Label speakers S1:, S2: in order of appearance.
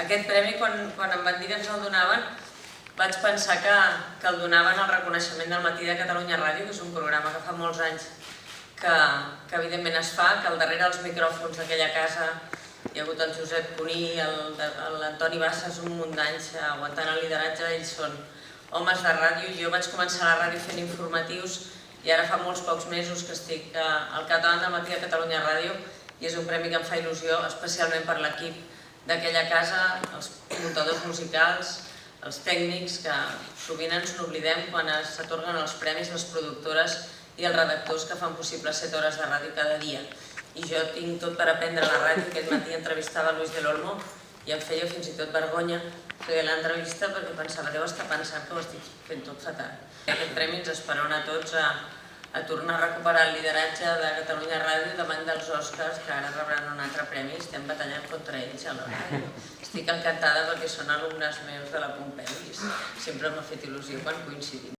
S1: Aquest premi, quan em van dir que ens el donaven, vaig pensar que el donaven al reconeixement del Matí de Catalunya Ràdio, que és un programa que fa molts anys que evidentment es fa, que al darrere dels micròfons d'aquella casa hi ha hagut el Josep Cuní, l'Antoni Bassas, un munt d'anys aguantant el lideratge, ells són homes de ràdio. Jo vaig començar a la ràdio fent informatius i ara fa molts pocs mesos que estic al capdavant del Matí de Catalunya Ràdio i és un premi que em fa il·lusió, especialment per l'equip d'aquella casa, els muntadors musicals, els tècnics, que sovint ens n'oblidem quan s'atorguen els premis, les productores i els redactors que fan possible 7 hores de ràdio cada dia. I jo tinc tot per aprendre a la ràdio. Aquest matí entrevistava Luis del Olmo i em feia fins i tot vergonya fer l'entrevista perquè pensava, deu estar pensant que ho estic fent tot fatal. Aquest premi ens esperona a tots a tornar a recuperar el lideratge de Catalunya Ràdio davant dels Oscars, que ara rebran un altre premi i estem batallant contra ells a la ràdio. Estic encantada perquè són alumnes meus de la Pompeu i sempre m'ha fet il·lusió quan coincidim.